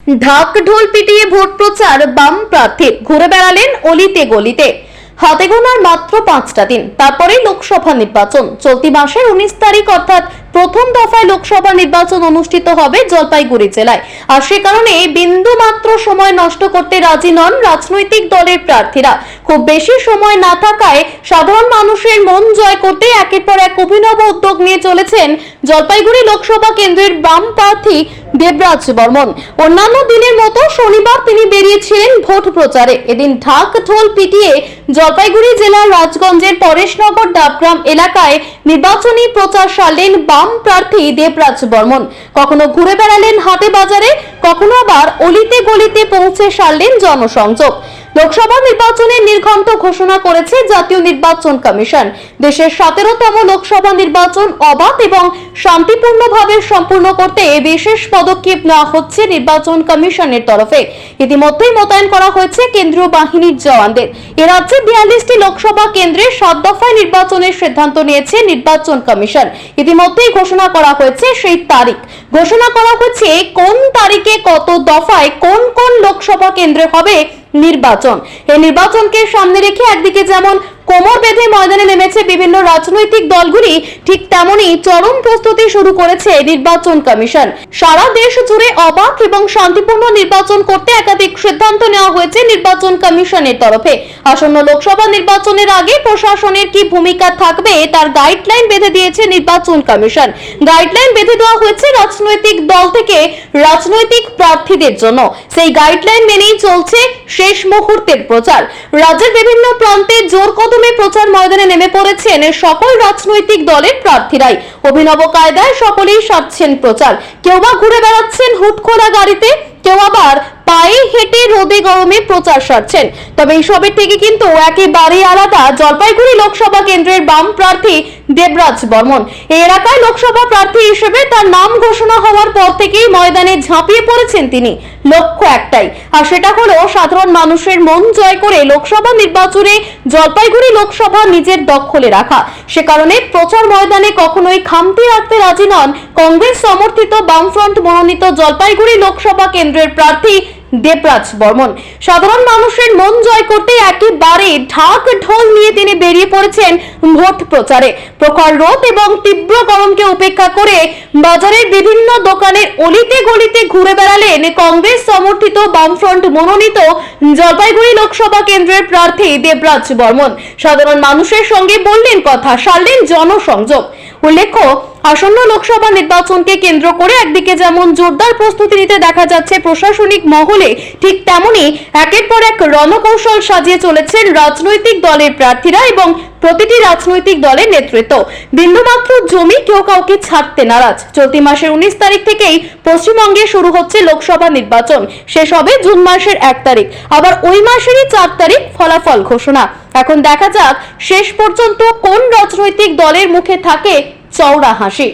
ঢাক ঢোল পিটিয়ে ভোট প্রচার বাম প্রার্থীর, ঘুরে বেড়ালেন অলিতে গলিতে। হাতে গোনার মাত্র 5টা দিন, তারপরেই লোকসভা নির্বাচন। চলতি মাসের 19 তারিখ অর্থাৎ প্রথম দফায় লোকসভা নির্বাচন অনুষ্ঠিত হবে জলপাইগুড়ি জেলায়। আর সে কারণে বিন্দু মাত্র সময় নষ্ট করতে রাজি নন রাজনৈতিক দলের প্রার্থীরা। খুব বেশি সময় না থাকায় সাধারণ মানুষের মন জয় করতে একের পর এক অভিনব উদ্যোগ নিয়ে চলেছেন জলপাইগুড়ি লোকসভা কেন্দ্রের বাম প্রার্থী দেবরাজ বর্মন। অন্যান্য দিনের মতো শনিবার তিনি বেরিয়েছিলেন ভোট প্রচারে। এদিন ঢাক ঢোল পিটিয়ে জলপাইগুড়ি জেলার রাজগঞ্জের পরেশনগর ডাবগ্রাম এলাকায় নির্বাচনী প্রচার সারলেন বাম প্রার্থী দেবরাজ বর্মন। কখনো ঘুরে বেড়ালেন হাটে বাজারে, কখনো আবার অলিতে গলিতে পৌঁছে সারলেন জনসংযোগ। লোকসভা নির্বাচনের নির্ঘণ্ট ঘোষণা করেছে জাতীয় নির্বাচন কমিশন। দেশের 17তম লোকসভা নির্বাচন অবাধ এবং শান্তিপূর্ণভাবে সম্পূর্ণ করতে বিশেষ পদক্ষেপ নেওয়া হচ্ছে নির্বাচন কমিশনের তরফে। ইতিমধ্যেই মোতায়েন করা হয়েছে কেন্দ্রীয় বাহিনীর জওয়ানদের। এ রাজ্যে 42টি লোকসভা কেন্দ্রে 7 দফায় নির্বাচনের সিদ্ধান্ত নিয়েছে নির্বাচন কমিশন। ইতিমধ্যেই ঘোষণা করা হয়েছে সেই তারিখ। ঘোষণা করা হচ্ছে কোন তারিখে কত দফায় কোন কোন লোকসভা কেন্দ্রে হবে নির্বাচন। এই নির্বাচনকে সামনে রেখে একদিকে যেমন কোমর বেঁধে ময়দানে নেমেছে বিভিন্ন রাজনৈতিক দলগুলি, ঠিক তেমনি চরম প্রস্তুতি শুরু করেছে নির্বাচন কমিশন। সারা দেশ জুড়ে অবাধ এবং শান্তিপূর্ণ নির্বাচন করতে একাধিক সিদ্ধান্ত নেওয়া হয়েছে নির্বাচন কমিশনের তরফে। আসন্ন লোকসভা নির্বাচনের আগে প্রশাসনের কি ভূমিকা থাকবে তার গাইডলাইন বেঁধে দিয়েছে নির্বাচন কমিশন। গাইডলাইন বেঁধে দেওয়া হয়েছে রাজনৈতিক দল থেকে রাজনৈতিক প্রার্থীদের জন্য। সেই গাইডলাইন মেনেই চলছে শেষ মুহূর্তের প্রচার। রাজ্যের বিভিন্ন প্রান্তে জোর কদমে প্রচার ময়দানে নেমে পড়েছেন সকল রাজনৈতিক দলের প্রার্থীরাই। অভিনব কায়দায় সকলেই সারছেন প্রচার। কেউ বা ঘুরে বেড়াচ্ছেন হুটখোলা গাড়িতে, কেউ আবার পায়ে হেঁটে রোদে গরমে প্রচার সারছেন। তবে এইসবের থেকে কিন্তু একেবারে আলাদা জলপাইগুড়ি লোকসভা কেন্দ্রের বাম প্রার্থী দেবরাজ বর্মন। এই এলাকায় লোকসভা প্রার্থী হিসেবে তার নাম ঘোষণা হওয়ার পর থেকেই ময়দানে ঝাঁপিয়ে পড়েছেন তিনি। লক্ষ্য একটাই, আর সেটা হলো সাধারণ মানুষের মন জয় করে লোকসভা নির্বাচনে জলপাইগুড়ি লোকসভা নিজের দখলে রাখা। সে কারণে প্রচার ময়দানে কখনোই খামতি রাখতে রাজি নন কংগ্রেস সমর্থিত বামফ্রন্ট মনোনীত জলপাইগুড়ি লোকসভা কেন্দ্রের প্রার্থী দেবরাজ বর্মন। সাধারণ মানুষের মন জয় করতে একেবারে ঢাক ঢোল নিয়ে তিনি বেরিয়ে পড়েছেন ভোট প্রচারে। প্রখর রোদ এবং তীব্র গরমকে উপেক্ষা করে বাজারের বিভিন্ন দোকানের অলিতে গলিতে ঘুরে বেড়ালেন কংগ্রেস সমর্থিত বামফ্রন্ট মনোনীত জলপাইগুড়ি লোকসভা কেন্দ্রের প্রার্থী দেবরাজ বর্মন। সাধারণ মানুষের সঙ্গে বললেন কথা, সারলেন জনসংযোগ। উল্লেখ্য, আসন্ন লোকসভা নির্বাচনকে কেন্দ্র করে একদিকে যেমন জোরদার প্রস্তুতি নিতে দেখা যাচ্ছে প্রশাসনিক মহলে, ঠিক তেমনি একের পর এক রণকৌশল সাজিয়ে চলেছেন রাজনৈতিক দলের প্রার্থীরা এবং প্রতিটি রাজনৈতিক দলের নেতৃত্ব। বিন্দুমাত্র জমি কেউ কাউকে ছাড়তে নারাজ। চলতি মাসের 19 তারিখ থেকেই পশ্চিমবঙ্গে শুরু হচ্ছে লোকসভা নির্বাচন। শেষ হবে জুন মাসের 1 তারিখ। আবার ওই মাসেরই 4 তারিখ ফলাফল ঘোষণা। এখন দেখা যাক শেষ পর্যন্ত কোন রাজনৈতিক দলের মুখে থাকে চওড়া হাসি।